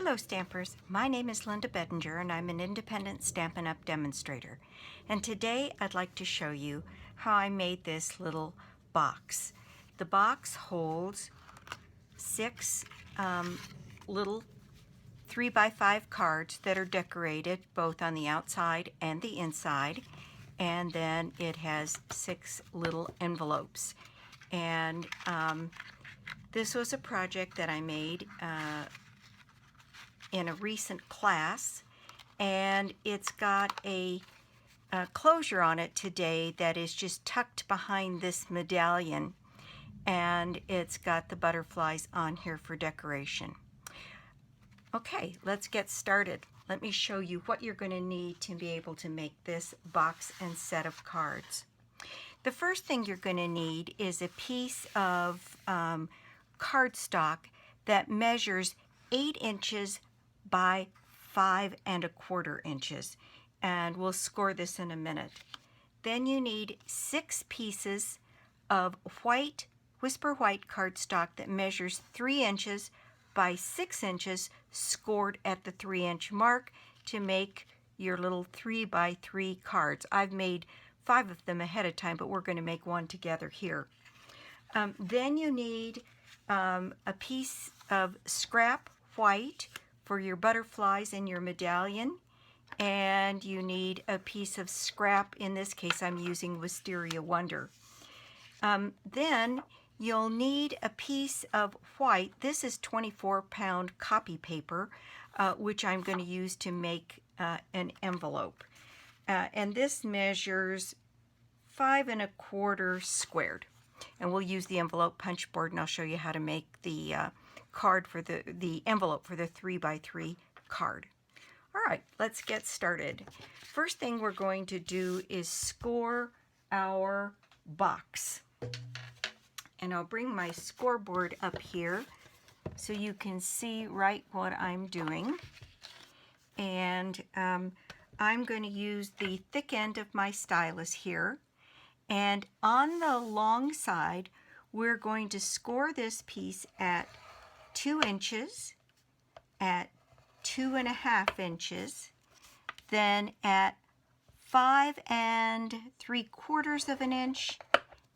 Hello Stampers, my name is Linda Bedinger and I'm an independent Stampin' Up! Demonstrator. And today I'd like to show you how I made this little box. The box holds 6 little 3x5 cards that are decorated both on the outside and the inside. And then it has 6 little envelopes. And this was a project that I made in a recent class, and it's got a closure on it today that is just tucked behind this medallion, and it's got the butterflies on here for decoration. Okay, let's get started. Let me show you what you're going to need to be able to make this box and set of cards. The first thing you're going to need is a piece of cardstock that measures 8 inches by 5 1/4 inches, and we'll score this in a minute. Then you need 6 pieces of white, Whisper White cardstock that measures 3 inches by 6 inches, scored at the 3-inch mark to make your little 3x3 cards. I've made 5 of them ahead of time, but we're going to make one together here. Then you need a piece of scrap white for your butterflies and your medallion, and you need a piece of scrap. In this case I'm using Wisteria Wonder. Then you'll need a piece of white. This is 24-pound copy paper, which I'm going to use to make an envelope. And this measures 5 1/4 squared. And we'll use the envelope punch board, and I'll show you how to make the card for the envelope for the 3x3 card. All right, let's get started. First thing we're going to do is score our box. And I'll bring my scoreboard up here so you can see right what I'm doing. And I'm going to use the thick end of my stylus here. And on the long side, we're going to score this piece at 2 inches, at 2 1/2 inches, then at 5 3/4 inch,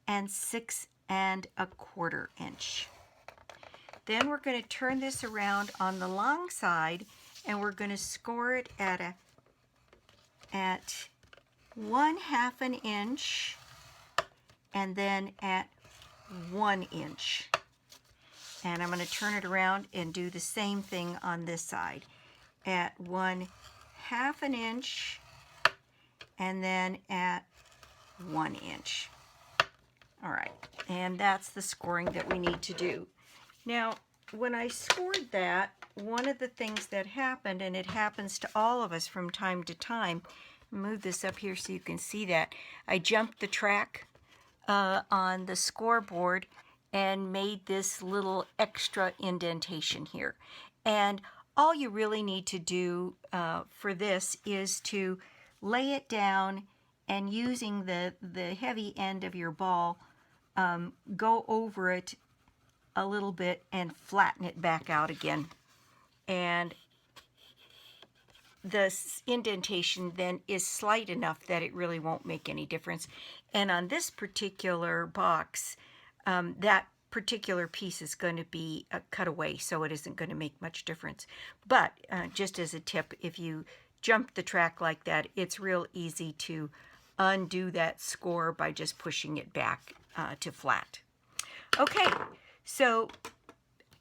and 6 1/4 inch. Then we're going to turn this around on the long side, and we're going to score it at 1/2 inch, and then at 1 inch. And I'm going to turn it around and do the same thing on this side at 1/2 inch, and then at 1 inch. All right, and that's the scoring that we need to do. Now, when I scored that, one of the things that happened, and it happens to all of us from time to time, move this up here so you can see that, I jumped the track on the scoreboard and made this little extra indentation here. And all you really need to do for this is to lay it down, and using the heavy end of your ball, go over it a little bit and flatten it back out again. And the indentation then is slight enough that it really won't make any difference. And on this particular box, that particular piece is going to be cut away, so it isn't going to make much difference. But just as a tip, if you jump the track like that, it's real easy to undo that score by just pushing it back to flat. Okay, so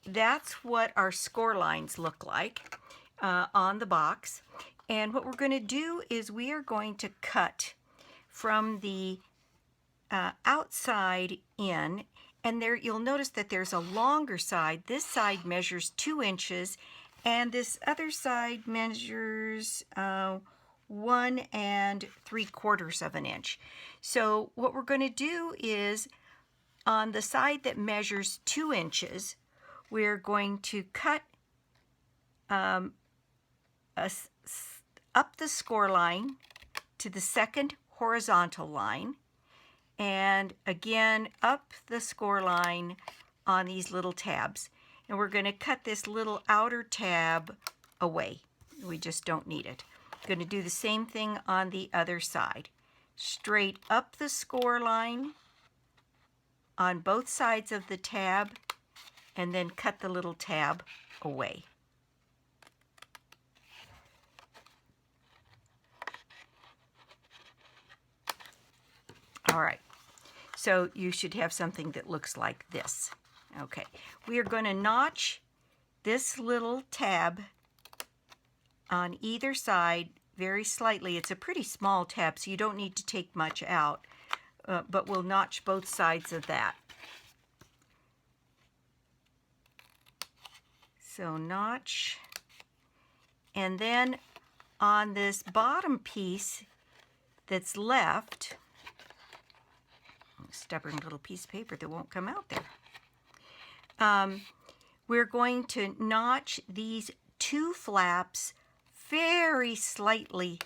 that's what our score lines look like on the box. And what we're going to do is we are going to cut from the outside in, and there you'll notice that there's a longer side. This side measures 2 inches, and this other side measures 1 3/4 inch. So what we're going to do is, on the side that measures 2 inches, we're going to cut up the score line to the second horizontal line, and again up the score line on these little tabs. And we're going to cut this little outer tab away. We just don't need it. Going to do the same thing on the other side. Straight up the score line on both sides of the tab, and then cut the little tab away. All right, so you should have something that looks like this. Okay, we are going to notch this little tab on either side very slightly. It's a pretty small tab, so you don't need to take much out, but we'll notch both sides of that. So notch, and then on this bottom piece that's left, stubborn little piece of paper that won't come out there, we're going to notch these two flaps very slightly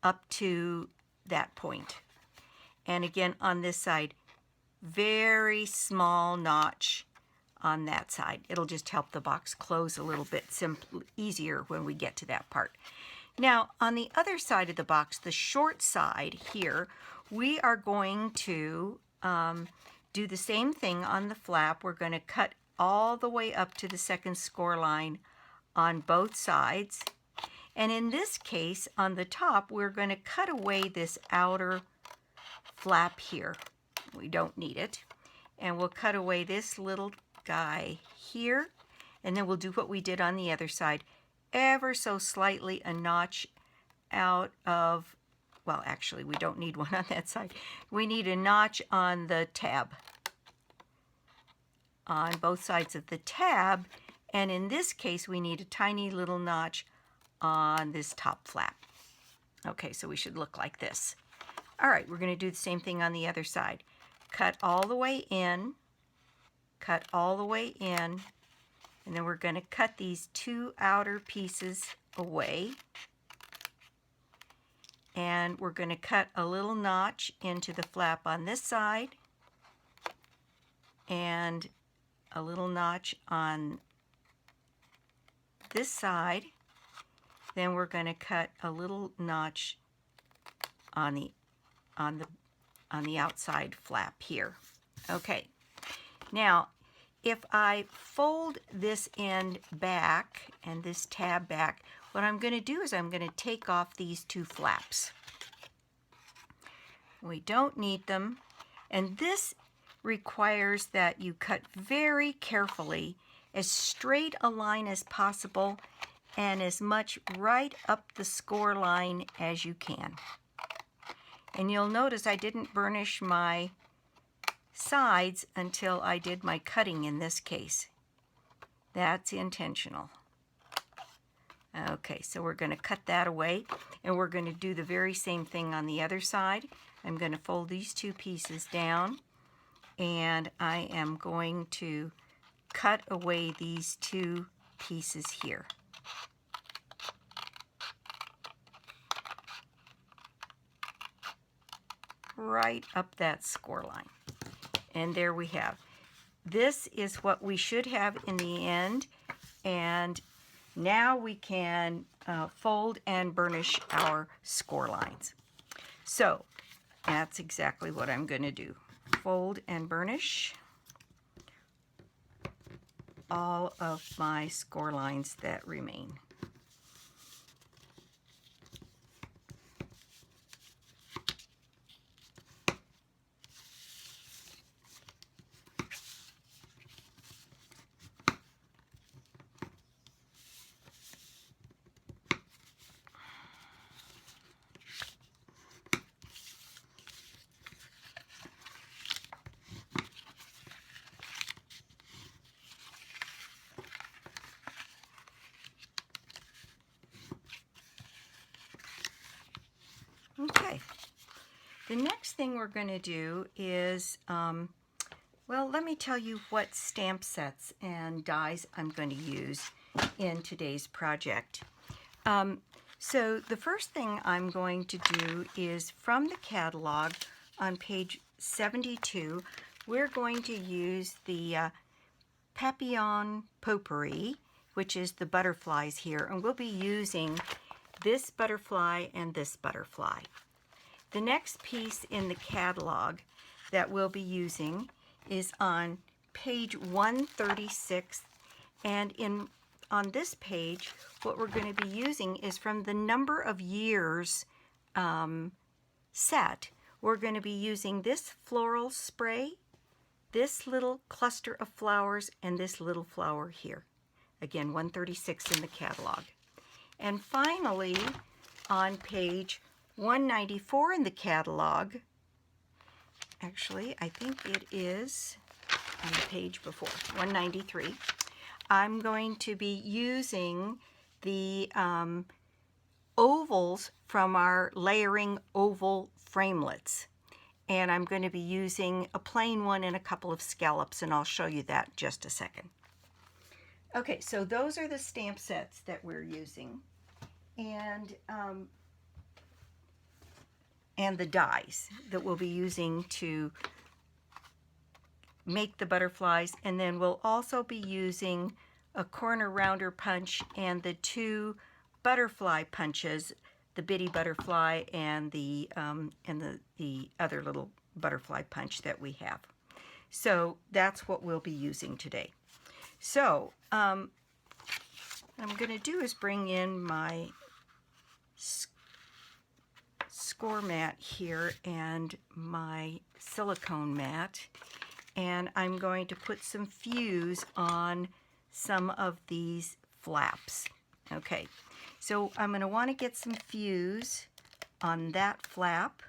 up to that point. And again, on this side, very small notch on that side. It'll just help the box close a little bit easier when we get to that part. Now, on the other side of the box, the short side here, we are going to do the same thing on the flap. We're going to cut all the way up to the second score line on both sides. And in this case, on the top, we're going to cut away this outer flap here. We don't need it. And we'll cut away this little guy here. And then we'll do what we did on the other side. Ever so slightly a notch out of, well, actually, we don't need one on that side. We need a notch on the tab, on both sides of the tab. And in this case, we need a tiny little notch on this top flap. Okay, so we should look like this. All right, we're going to do the same thing on the other side. Cut all the way in, cut all the way in, and then we're going to cut these two outer pieces away. And we're going to cut a little notch into the flap on this side, and a little notch on this side. Then we're going to cut a little notch on the outside flap here. Okay. Now, if I fold this end back and this tab back, what I'm going to do is I'm going to take off these two flaps. We don't need them, and this requires that you cut very carefully, as straight a line as possible, and as much right up the score line as you can. And you'll notice I didn't burnish my sides until I did my cutting in this case. That's intentional. Okay, so we're going to cut that away, and we're going to do the very same thing on the other side. I'm going to fold these two pieces down, and I am going to cut away these two pieces here. Right up that score line. And there we have. This is what we should have in the end. And now we can fold and burnish our score lines. So that's exactly what I'm going to do. Fold and burnish all of my score lines that remain. Okay, the next thing we're going to do is, well, let me tell you what stamp sets and dies I'm going to use in today's project. So the first thing I'm going to do is from the catalog on page 72, we're going to use the Papillon Potpourri which is the butterflies here. And we'll be using this butterfly and this butterfly. The next piece in the catalog that we'll be using is on page 136. And on this page, what we're going to be using is from the number of years set. We're going to be using this floral spray, this little cluster of flowers, and this little flower here. Again, 136 in the catalog. And finally, on page 194 in the catalog, actually, I think it is on the page before, 193, I'm going to be using the ovals from our layering oval framelits. And I'm going to be using a plain one and a couple of scallops, and I'll show you that in just a second. Okay, so those are the stamp sets that we're using, and the dies that we'll be using to make the butterflies. And then we'll also be using a corner rounder punch and the two butterfly punches, the bitty butterfly and the other little butterfly punch that we have. So that's what we'll be using today. So what I'm going to do is bring in my score mat here and my silicone mat, and I'm going to put some fuse on some of these flaps. Okay, so I'm going to want to get some fuse on that flap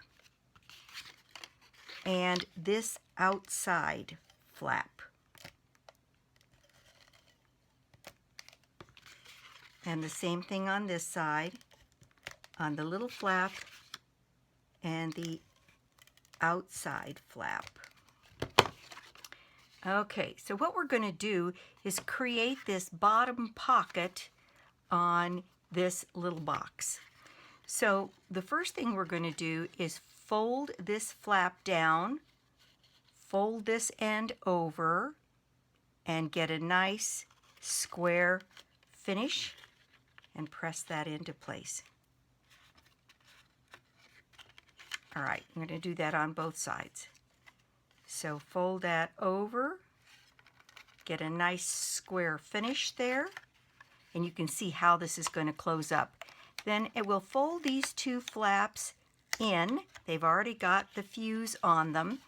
and this outside flap. And the same thing on this side, on the little flap and the outside flap. Okay, so what we're going to do is create this bottom pocket on this little box. So the first thing we're going to do is fold this flap down, fold this end over, and get a nice square finish and press that into place. All right, I'm going to do that on both sides. So fold that over, get a nice square finish there, and you can see how this is going to close up. Then it will fold these two flaps in. They've already got the fuse on them.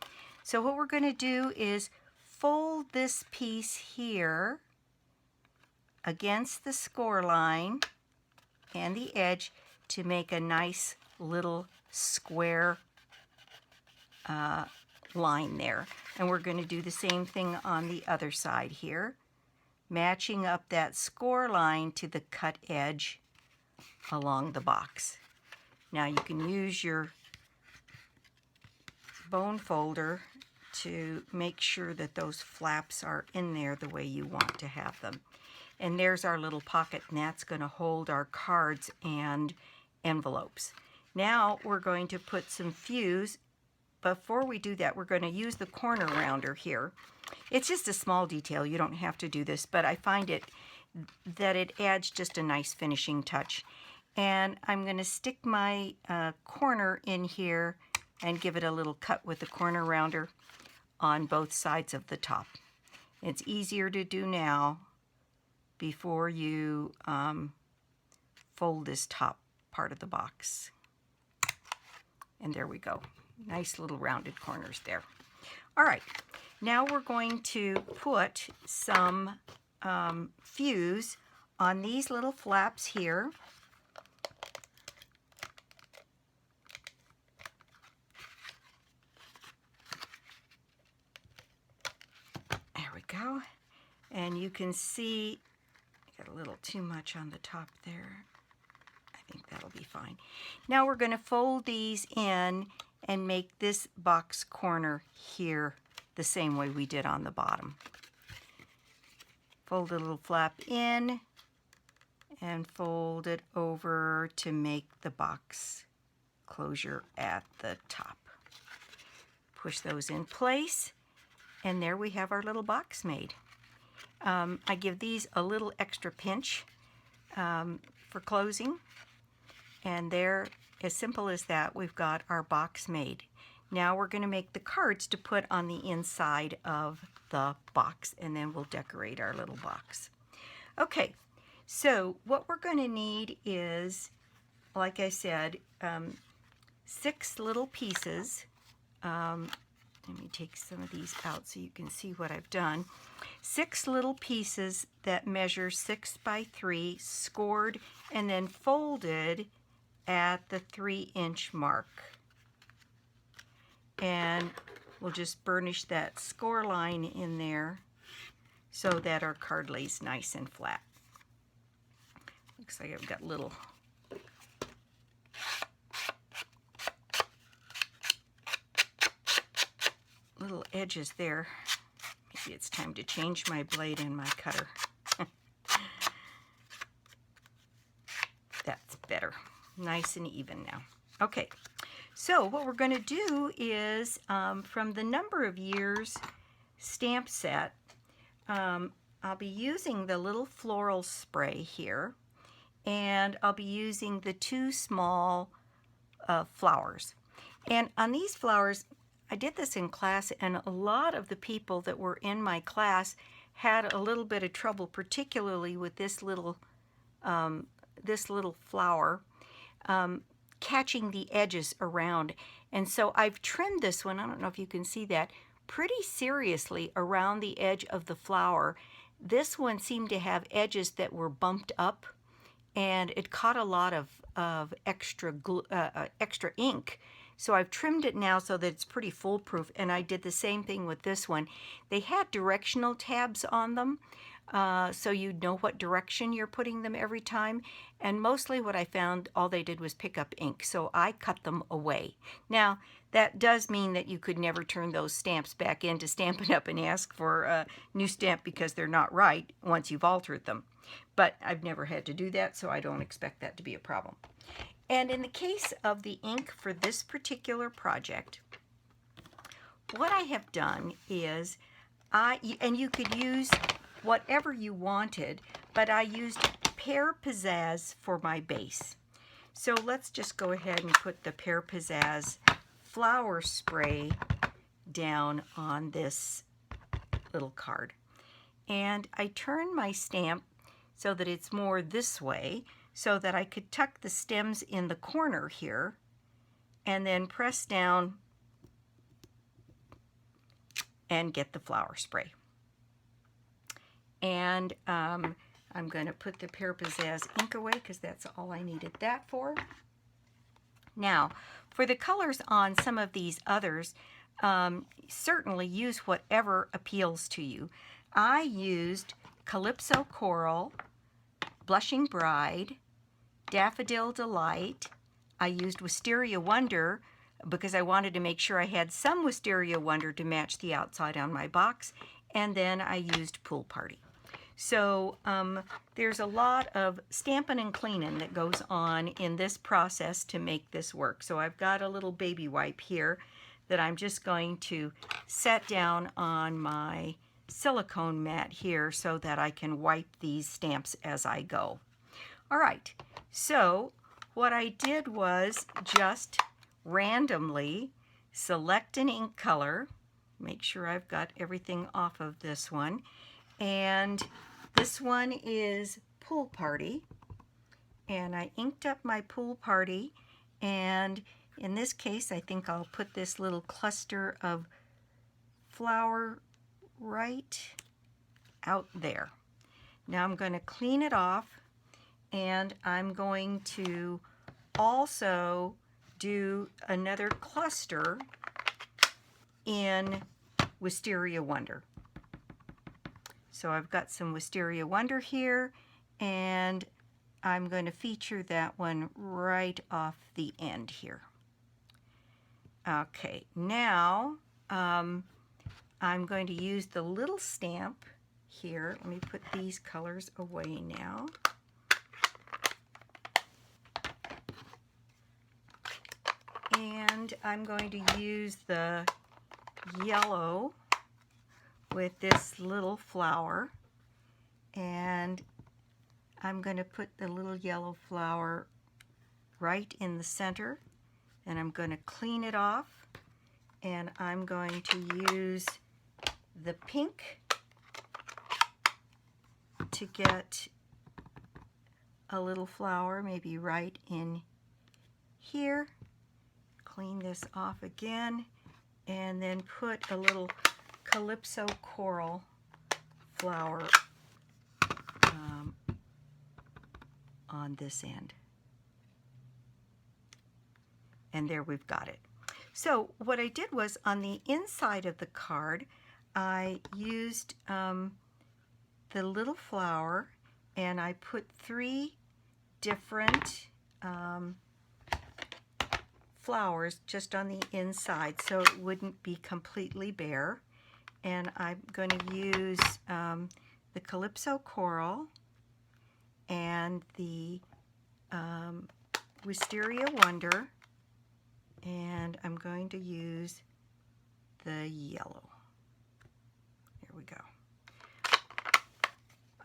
So what we're going to do is fold this piece here against the score line and the edge to make a nice little square line there. And we're going to do the same thing on the other side here, matching up that score line to the cut edge along the box. Now you can use your bone folder to make sure that those flaps are in there the way you want to have them. And there's our little pocket, and that's going to hold our cards and envelopes. Now we're going to put some fuse. Before we do that, we're going to use the corner rounder here. It's just a small detail. You don't have to do this, but I find that it adds just a nice finishing touch. And I'm going to stick my corner in here and give it a little cut with the corner rounder on both sides of the top. It's easier to do now before you fold this top part of the box. And there we go. Nice little rounded corners there. All right, now we're going to put some fuse on these little flaps here. There we go. And you can see, got a little too much on the top there. I think that'll be fine. Now we're going to fold these in and make this box corner here the same way we did on the bottom. Fold a little flap in and fold it over to make the box closure at the top. Push those in place, and there we have our little box made. I give these a little extra pinch for closing. And there, as simple as that, we've got our box made. Now we're going to make the cards to put on the inside of the box, and then we'll decorate our little box. Okay, so what we're going to need is, like I said, 6 little pieces. Let me take some of these out so you can see what I've done. 6 little pieces that measure 6 by 3, scored and then folded at the 3-inch mark. And we'll just burnish that score line in there so that our card lays nice and flat. Looks like I've got little edges there. Maybe it's time to change my blade and my cutter. That's better. Nice and even now. Okay, so what we're going to do is from the number of years stamp set, I'll be using the little floral spray here, and I'll be using the 2 small flowers. And on these flowers, I did this in class, and a lot of the people that were in my class had a little bit of trouble, particularly with this little flower, catching the edges around. And so I've trimmed this one, I don't know if you can see that, pretty seriously around the edge of the flower. This one seemed to have edges that were bumped up, and it caught a lot of extra ink. So I've trimmed it now so that it's pretty foolproof, and I did the same thing with this one. They had directional tabs on them, so you know what direction you're putting them every time. And mostly what I found, all they did was pick up ink, so I cut them away. Now, that does mean that you could never turn those stamps back in to Stampin' Up! And ask for a new stamp because they're not right once you've altered them. But I've never had to do that, so I don't expect that to be a problem. And in the case of the ink for this particular project, what I have done is, and you could use whatever you wanted, but I used Pear Pizzazz for my base. So let's just go ahead and put the Pear Pizzazz flower spray down on this little card. And I turn my stamp so that it's more this way, so that I could tuck the stems in the corner here and then press down and get the flower spray. And I'm going to put the Pear Pizzazz ink away because that's all I needed that for. Now, for the colors on some of these others, certainly use whatever appeals to you. I used Calypso Coral, Blushing Bride, Daffodil Delight. I used Wisteria Wonder because I wanted to make sure I had some Wisteria Wonder to match the outside on my box. And then I used Pool Party. So there's a lot of stamping and cleaning that goes on in this process to make this work. So I've got a little baby wipe here that I'm just going to set down on my silicone mat here so that I can wipe these stamps as I go. All right, so what I did was just randomly select an ink color, make sure I've got everything off of this one, and this one is Pool Party, and I inked up my Pool Party, and in this case I think I'll put this little cluster of flower right out there. Now I'm going to clean it off, and I'm going to also do another cluster in Wisteria Wonder. So I've got some Wisteria Wonder here, and I'm going to feature that one right off the end here. Okay, now I'm going to use the little stamp here. Let me put these colors away now. And I'm going to use the yellow with this little flower and I'm going to put the little yellow flower right in the center, and I'm going to clean it off, and I'm going to use the pink to get a little flower maybe right in here. Clean this off again, and then put a little Calypso coral flower on this end. And there we've got it. So what I did was on the inside of the card, I used the little flower, and I put 3 different flowers just on the inside so it wouldn't be completely bare. And I'm going to use the Calypso coral and the Wisteria Wonder, and I'm going to use the yellow. There we go.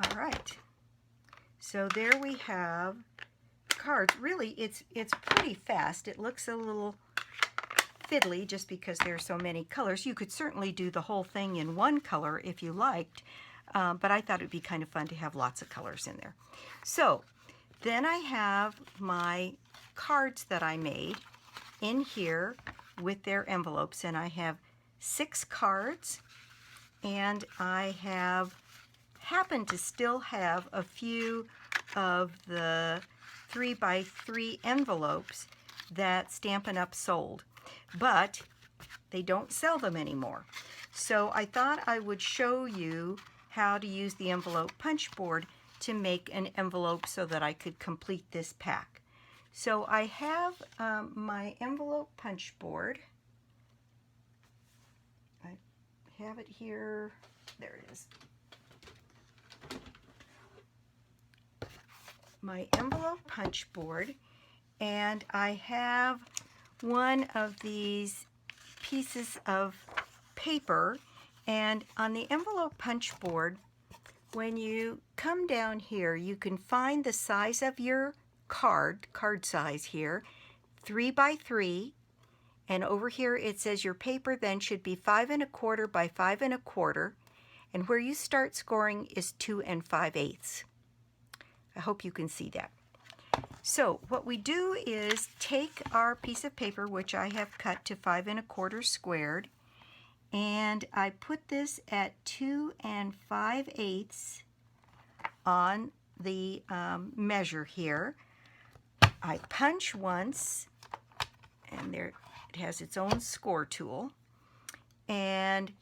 All right, so there we have cards. Really, it's pretty fast. It looks a little fiddly just because there are so many colors. You could certainly do the whole thing in one color if you liked, but I thought it would be kind of fun to have lots of colors in there. So then I have my cards that I made in here with their envelopes, and I have 6 cards, and I happen to still have a few of the 3x3 envelopes that Stampin' Up! Sold, but they don't sell them anymore. So I thought I would show you how to use the envelope punch board to make an envelope so that I could complete this pack. So I have my envelope punch board. I have it here. There it is. My envelope punch board, and I have one of these pieces of paper, and on the envelope punch board, when you come down here, you can find the size of your card size here, 3x3, and over here it says your paper then should be 5 1/4 by 5 1/4, and where you start scoring is 2 5/8. I hope you can see that. So what we do is take our piece of paper, which I have cut to 5 1/4 squared, and I put this at 2 5/8 on the measure here. I punch once, and there it has its own score tool, and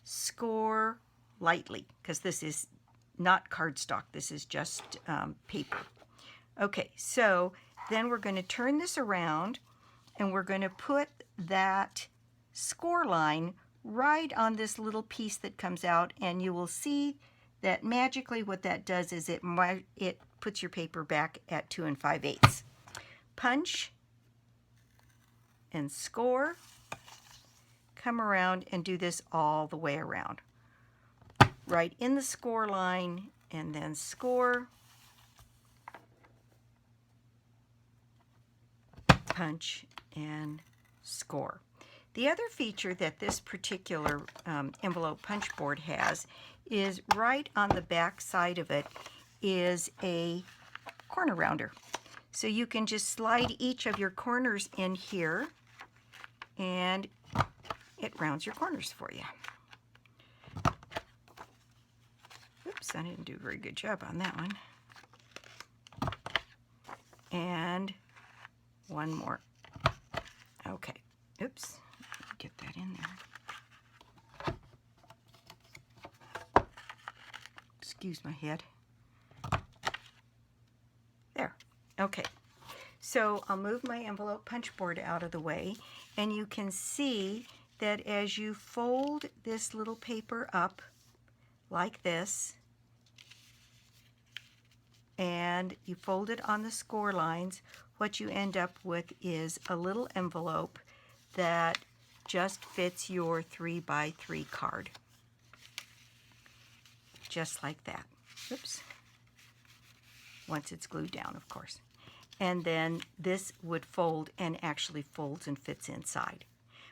score lightly, because this is not cardstock, this is just paper. Okay, so then we're going to turn this around, and we're going to put that score line right on this little piece that comes out, and you will see that magically what that does is it puts your paper back at 2 5/8. Punch and score, come around and do this all the way around. Right in the score line, and then score, punch, and score. The other feature that this particular envelope punch board has is right on the back side of it is a corner rounder. So you can just slide each of your corners in here, and it rounds your corners for you. Oops, I didn't do a very good job on that one. And one more. Okay, oops, get that in there. Excuse my head. There, okay. So I'll move my envelope punch board out of the way, and you can see that as you fold this little paper up like this, and you fold it on the score lines, what you end up with is a little envelope that just fits your 3x3 card. Just like that. Oops. Once it's glued down, of course. And then this would fold and actually folds and fits inside.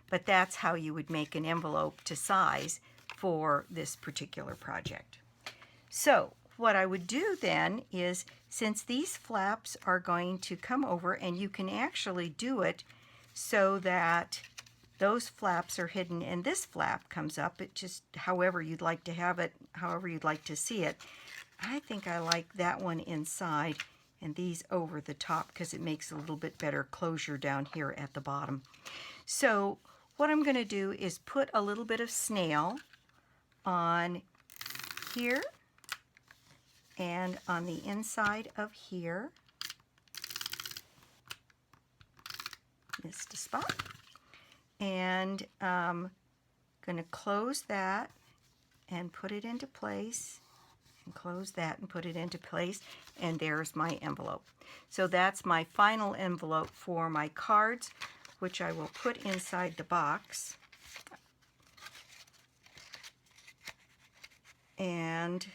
But that's how you would make an envelope to size for this particular project. So what I would do then is, since these flaps are going to come over, and you can actually do it so that those flaps are hidden and this flap comes up, it just however you'd like to have it, however you'd like to see it. I think I like that one inside and these over the top because it makes a little bit better closure down here at the bottom. So what I'm going to do is put a little bit of snail on here and on the inside of here. Missed a spot. And I'm going to close that and put it into place, and close that and put it into place, and there's my envelope. So that's my final envelope for my cards, which I will put inside the box. And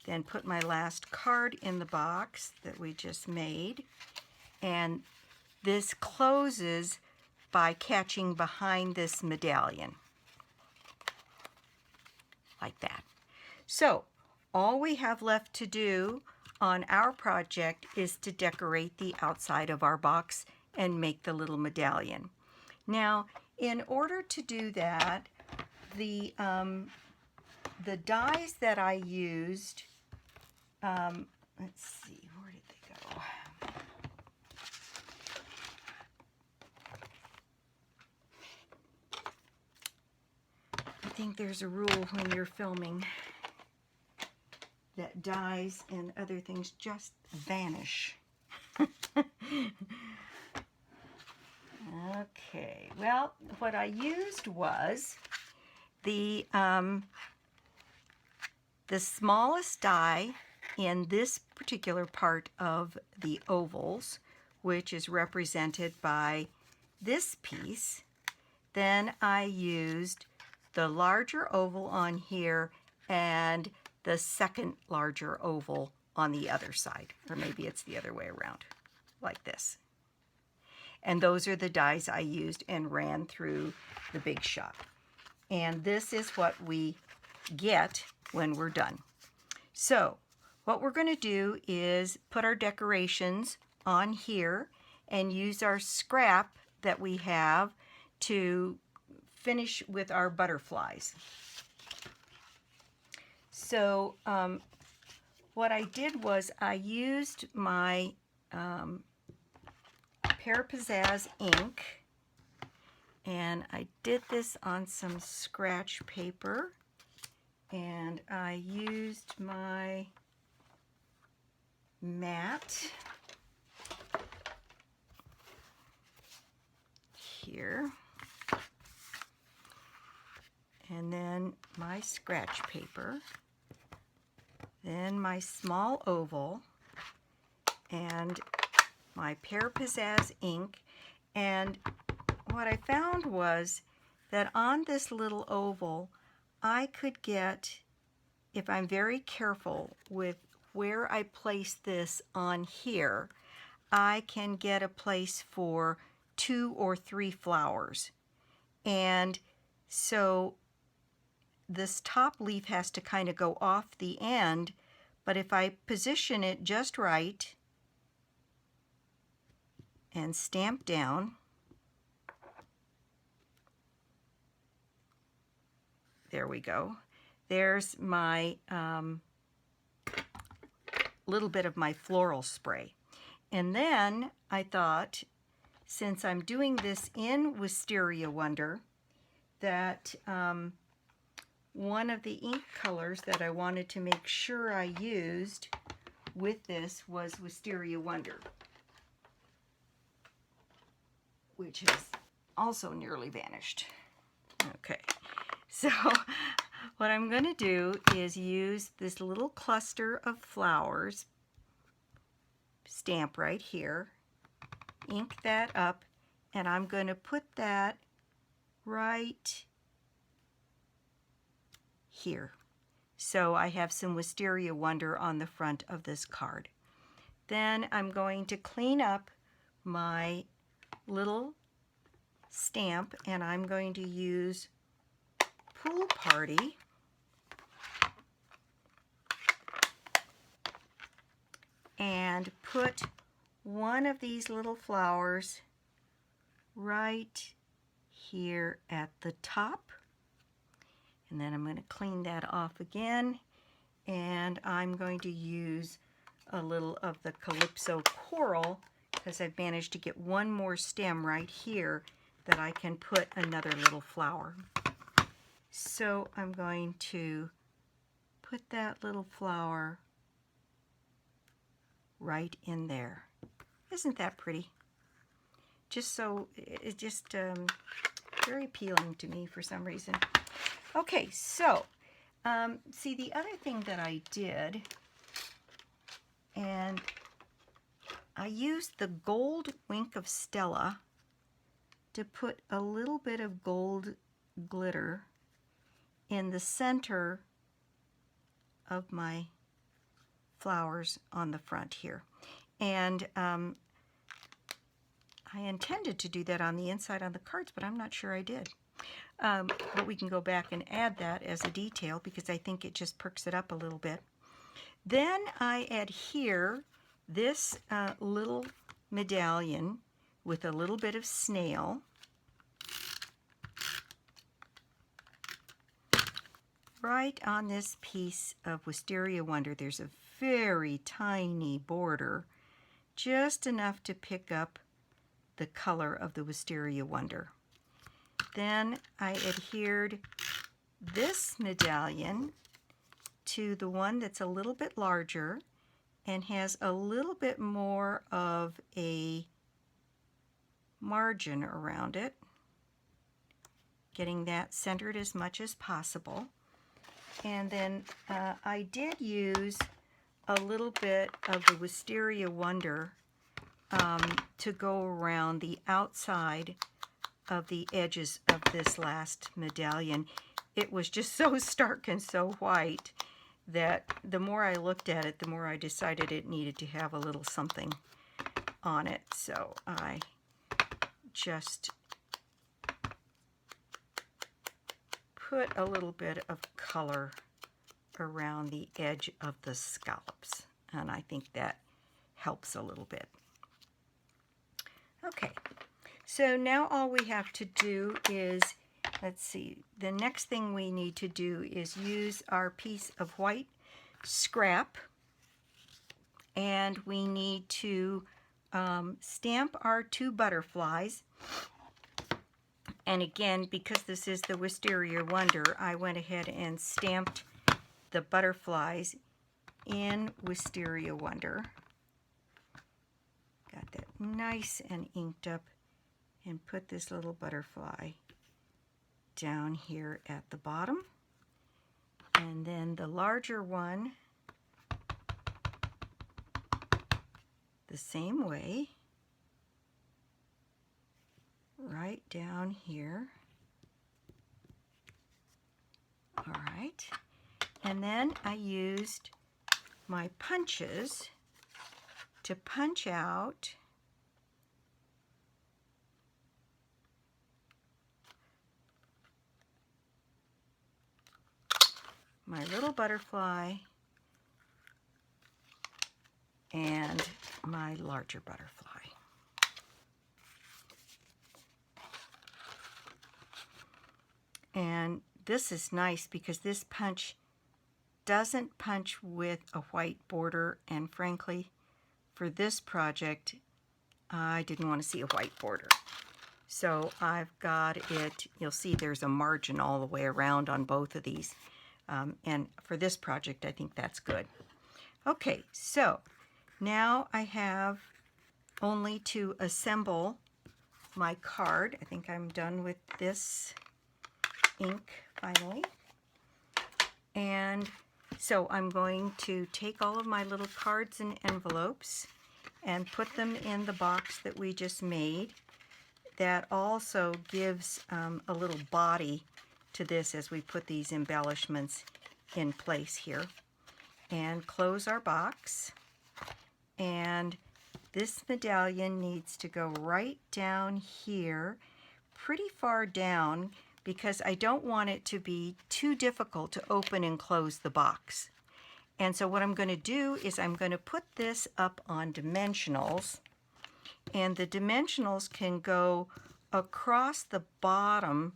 then put my last card in the box that we just made. And this closes by catching behind this medallion, like that. So all we have left to do on our project is to decorate the outside of our box and make the little medallion. Now, in order to do that, the dies that I used, let's see, where did they go? I think there's a rule when you're filming that dies and other things just vanish. Okay, well, what I used was the smallest die in this particular part of the ovals, which is represented by this piece. Then I used the larger oval on here and the second larger oval on the other side, or maybe it's the other way around, like this. And those are the dies I used and ran through the Big Shop. And this is what we get when we're done. So what we're going to do is put our decorations on here and use our scrap that we have to finish with our butterflies. So what I did was I used my Pear Pizzazz ink, and I did this on some scratch paper, and I used my mat here, and then my scratch paper, then my small oval, and my Pear Pizzazz ink. And what I found was that on this little oval, I could get, if I'm very careful with where I place this on here, I can get a place for 2 or 3 flowers. And so this top leaf has to kind of go off the end, but if I position it just right and stamp down, there we go. There's my little bit of my floral spray. And then I thought, since I'm doing this in Wisteria Wonder, that one of the ink colors that I wanted to make sure I used with this was Wisteria Wonder, which has also nearly vanished. Okay, so what I'm going to do is use this little cluster of flowers, stamp right here, ink that up, and I'm going to put that right here. So I have some Wisteria Wonder on the front of this card. Then I'm going to clean up my little stamp, and I'm going to use Pool Party and put one of these little flowers right here at the top. And then I'm going to clean that off again, and I'm going to use a little of the Calypso coral because I've managed to get one more stem right here that I can put another little flower. So I'm going to put that little flower right in there. Isn't that pretty? Just so, it's just very appealing to me for some reason. Okay, so see, the other thing that I did, and I used the gold Wink of Stella to put a little bit of gold glitter in the center of my flowers on the front here. And I intended to do that on the inside on the cards, but I'm not sure I did. But we can go back and add that as a detail because I think it just perks it up a little bit. Then I adhere this little medallion with a little bit of snail right on this piece of Wisteria Wonder. There's a very tiny border, just enough to pick up the color of the Wisteria Wonder. Then I adhered this medallion to the one that's a little bit larger and has a little bit more of a margin around it, getting that centered as much as possible. And then I did use a little bit of the Wisteria Wonder to go around the outside of the edges of this last medallion. It was just so stark and so white that the more I looked at it, the more I decided it needed to have a little something on it. So I just put a little bit of color around the edge of the scallops, and I think that helps a little bit. Okay, so now all we have to do is, let's see, the next thing we need to do is use our piece of white scrap, and we need to stamp our two butterflies. And again, because this is the Wisteria Wonder, I went ahead and stamped the butterflies in Wisteria Wonder. Got that nice and inked up, and put this little butterfly down here at the bottom. And then the larger one, the same way, right down here. All right. And then I used my punches to punch out my little butterfly and my larger butterfly. And this is nice because this punch doesn't punch with a white border, and frankly, for this project, I didn't want to see a white border. So I've got it, you'll see there's a margin all the way around on both of these. And for this project, I think that's good. Okay, so now I have only to assemble my card. I think I'm done with this ink finally. And so I'm going to take all of my little cards and envelopes and put them in the box that we just made. That also gives a little body to this as we put these embellishments in place here and close our box. And this medallion needs to go right down here, pretty far down, because I don't want it to be too difficult to open and close the box. And so what I'm going to do is I'm going to put this up on dimensionals, and the dimensionals can go across the bottom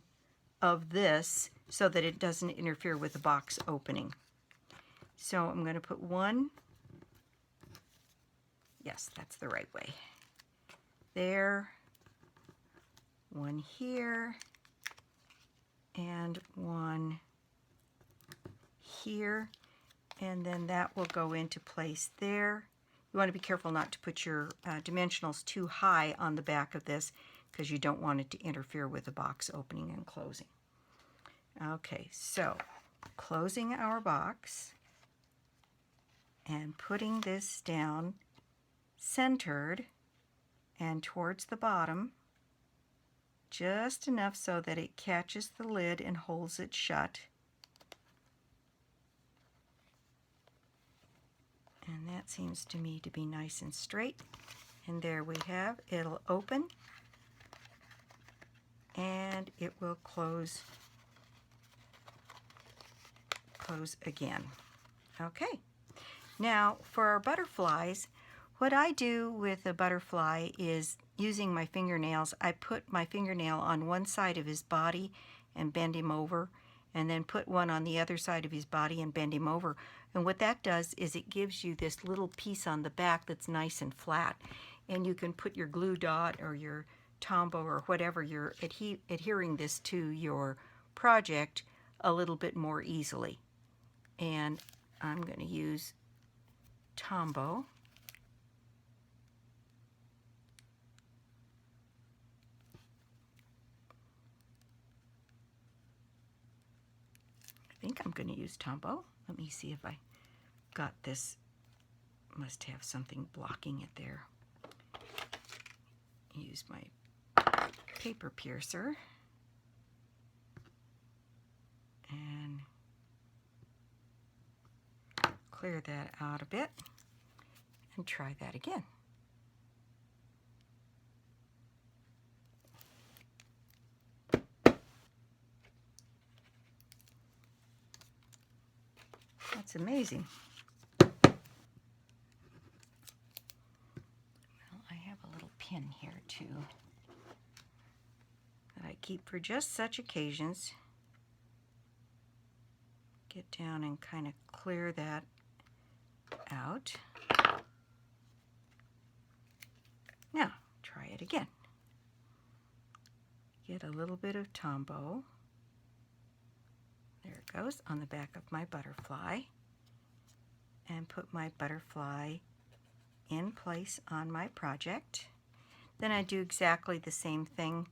of this so that it doesn't interfere with the box opening. So I'm going to put one, yes, that's the right way, there, one here, and one here, and then that will go into place there. You want to be careful not to put your dimensionals too high on the back of this because you don't want it to interfere with the box opening and closing. Okay, so closing our box and putting this down centered and towards the bottom, just enough so that it catches the lid and holds it shut. And that seems to me to be nice and straight. And there we have, it'll open and it will close again. Okay, now for our butterflies, what I do with a butterfly is using my fingernails. I put my fingernail on one side of his body and bend him over, and then put one on the other side of his body and bend him over. And what that does is it gives you this little piece on the back that's nice and flat. And you can put your glue dot or your Tombow or whatever you're adhering this to your project a little bit more easily. And I'm going to use Tombow. I think I'm going to use Tombow. Let me see if I got this. Must have something blocking it there. Use my paper piercer and clear that out a bit and try that again. That's amazing. Well, I have a little pin here too that I keep for just such occasions. Get down and kind of clear that out. Now, try it again. Get a little bit of Tombow. There it goes on the back of my butterfly. And put my butterfly in place on my project. Then I do exactly the same thing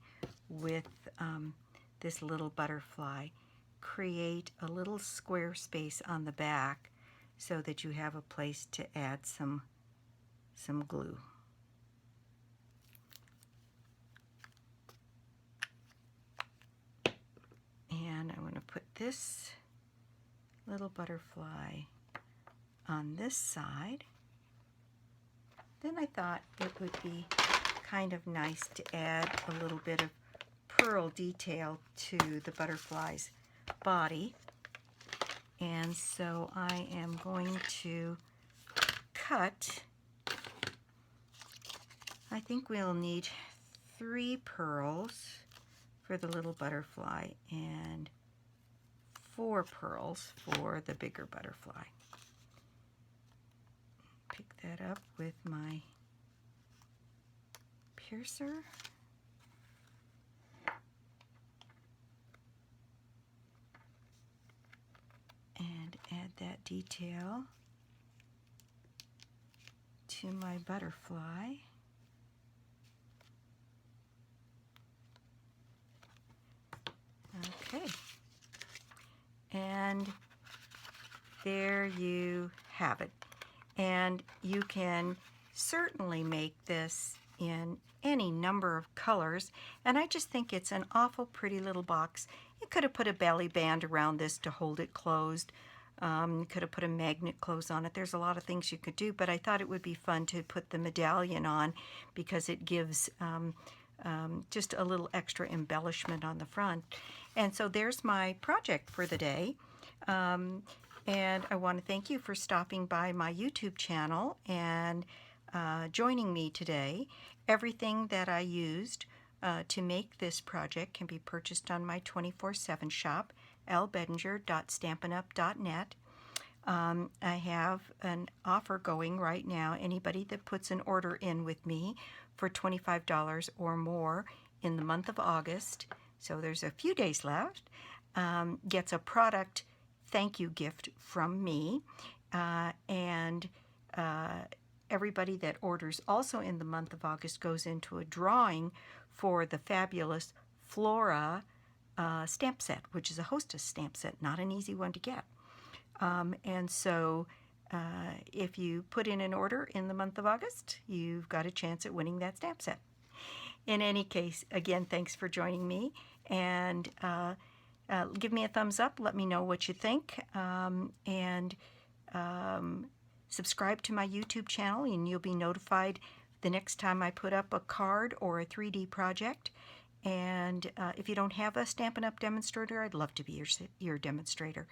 with this little butterfly. Create a little square space on the back so that you have a place to add some glue. And I'm going to put this little butterfly on this side. Then I thought it would be kind of nice to add a little bit of pearl detail to the butterfly's body. And so I am going to cut, I think we'll need 3 pearls for the little butterfly and 4 pearls for the bigger butterfly. Pick that up with my piercer. And add that detail to my butterfly. Okay. And there you have it. And you can certainly make this in any number of colors, and I just think it's an awful pretty little box. You could have put a belly band around this to hold it closed. You could have put a magnet close on it. There's a lot of things you could do, but I thought it would be fun to put the medallion on because it gives just a little extra embellishment on the front. And so there's my project for the day. And I want to thank you for stopping by my YouTube channel and joining me today. Everything that I used to make this project can be purchased on my 24/7 shop, lbedinger.stampinup.net. I have an offer going right now. Anybody that puts an order in with me for $25 or more in the month of August, so there's a few days left, gets a product thank you gift from me. And everybody that orders also in the month of August goes into a drawing for the Fabulous Flora Stamp Set, which is a hostess stamp set, not an easy one to get. And so if you put in an order in the month of August, you've got a chance at winning that stamp set. In any case, again, thanks for joining me, and give me a thumbs up. Let me know what you think, and subscribe to my YouTube channel, and you'll be notified the next time I put up a card or a 3D project. And if you don't have a Stampin' Up! Demonstrator, I'd love to be your demonstrator.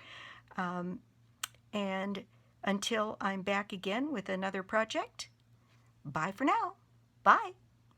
And until I'm back again with another project, bye for now. Bye.